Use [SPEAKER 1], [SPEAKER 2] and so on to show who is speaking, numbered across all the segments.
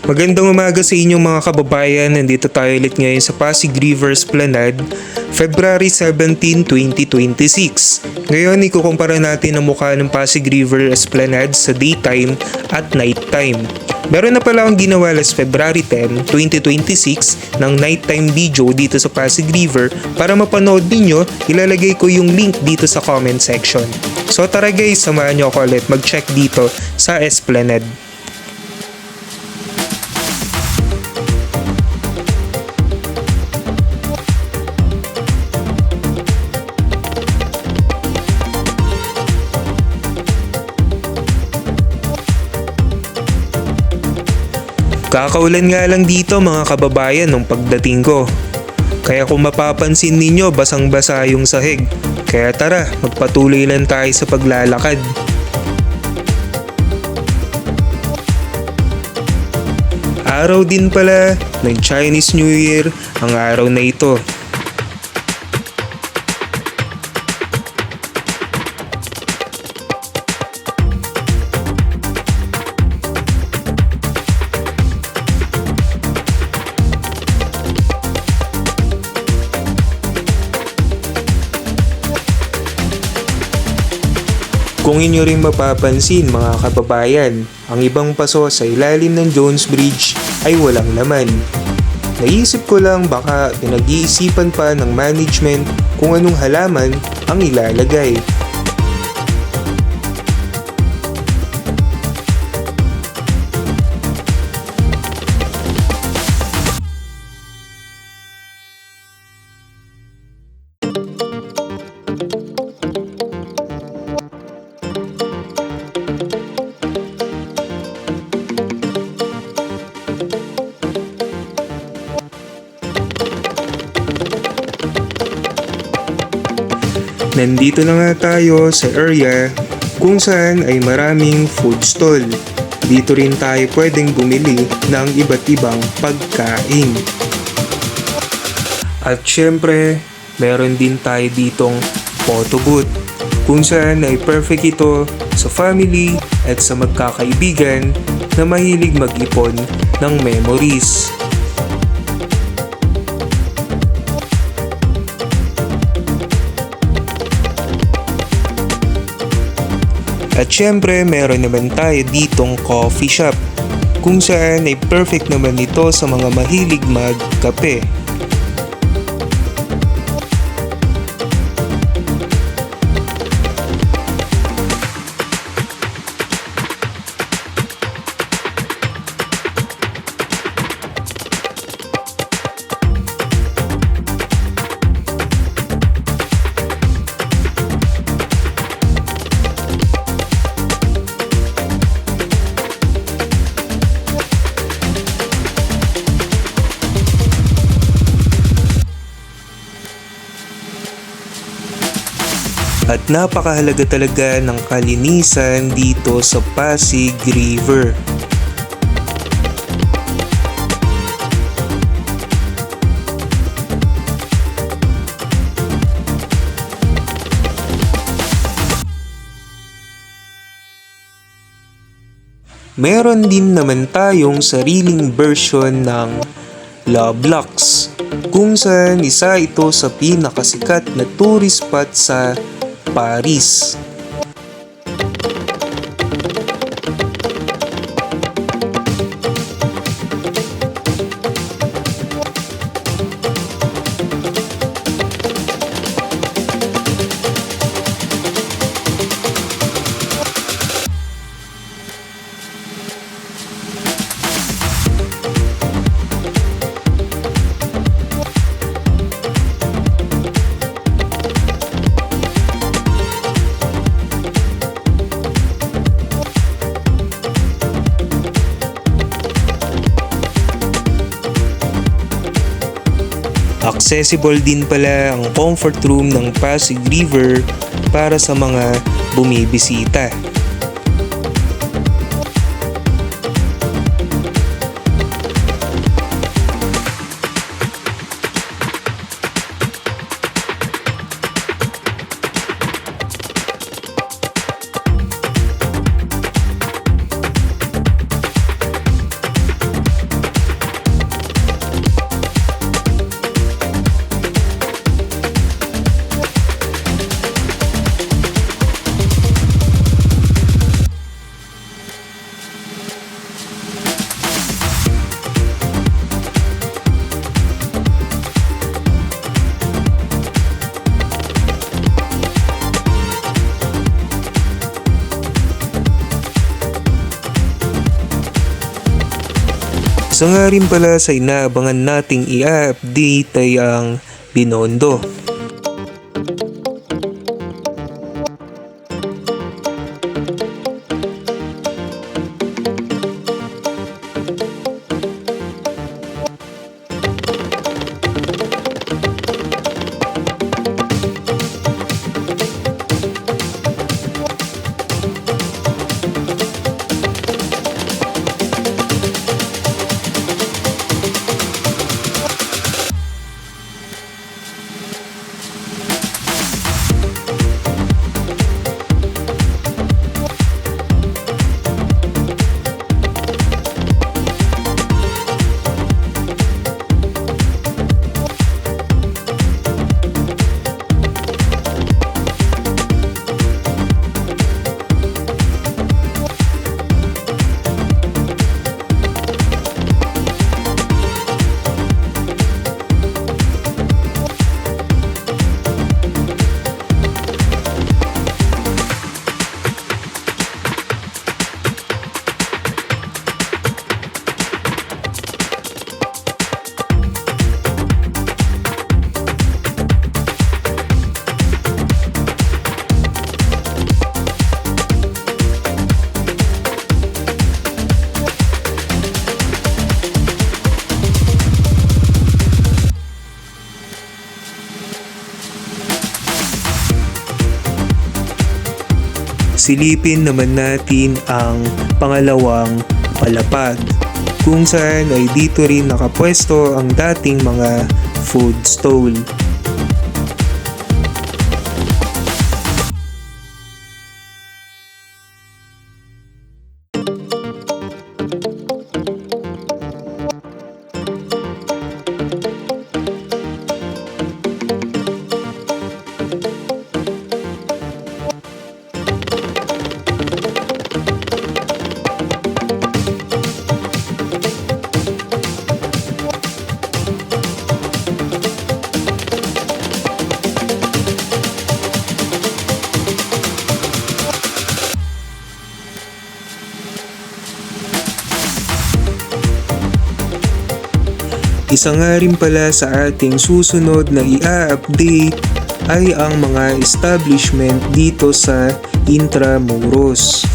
[SPEAKER 1] Magandang umaga sa inyong mga kababayan. Nandito tayo ulit ngayon sa Pasig River Esplanade, February 17, 2026. Ngayon, ikukumpara natin ang mukha ng Pasig River Esplanade sa daytime at nighttime. Meron na pala akong ginawa last February 10, 2026 ng nighttime video dito sa Pasig River. Para mapanood ninyo, ilalagay ko yung link dito sa comment section. So tara guys, samahan nyo ako ulit mag-check dito sa Esplanade. Kakaulan nga lang dito mga kababayan nung pagdating ko. Kaya kung mapapansin ninyo basang-basa yung sahig. Kaya tara, magpatuloy lang tayo sa paglalakad. Araw din pala ng Chinese New Year ang araw na ito. Kung inyo rin mapapansin mga kababayan, ang ibang paso sa ilalim ng Jones Bridge ay walang laman. Naisip ko lang baka pinag-iisipan pa ng management kung anong halaman ang ilalagay. Nandito na nga tayo sa area kung saan ay maraming food stall. Dito rin tayo pwedeng bumili ng iba't ibang pagkain. At syempre, meron din tayo ditong photo booth kung saan ay perfect ito sa family at sa magkakaibigan na mahilig mag-ipon ng memories. At syempre, meron naman tayo ditong coffee shop kung saan ay perfect naman ito sa mga mahilig magkape. At napakahalaga talaga ng kalinisan dito sa Pasig River. Meron din naman tayong sariling version ng Lovelocks, kung saan isa ito sa pinakasikat na tourist spot sa Paris. Accessible din pala ang comfort room ng Pasig River para sa mga bumibisita. Isa nga rin pala sa inaabangan nating i-update ay ang Binondo. Silipin naman natin ang pangalawang palapag, kung saan ay dito rin nakapwesto ang dating mga food stall. Isa nga rin pala sa ating susunod na i-update ay ang mga establishment dito sa Intramuros.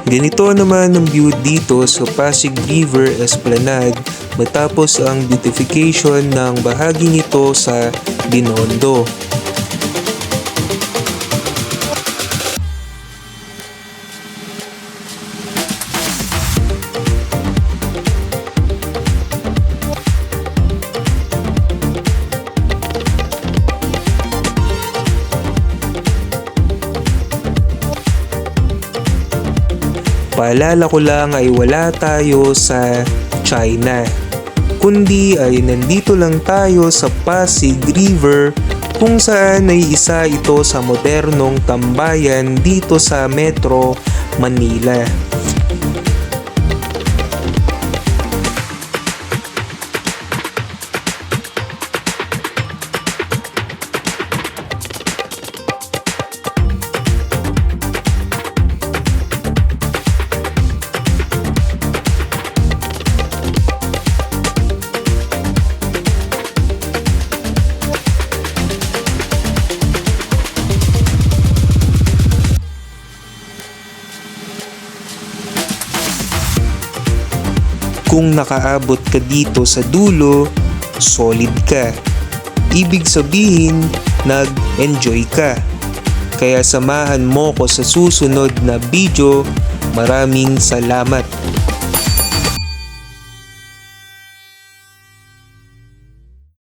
[SPEAKER 1] Ganito naman ang view dito sa Pasig River Esplanade matapos ang beautification ng bahaging ito sa Binondo. Paalala ko lang ay wala tayo sa China, kundi ay nandito lang tayo sa Pasig River kung saan ay isa ito sa modernong tambayan dito sa Metro Manila. kung nakaabot ka dito sa dulo, solid ka. Ibig sabihin, nag-enjoy ka. Kaya samahan mo ko sa susunod na video. Maraming salamat.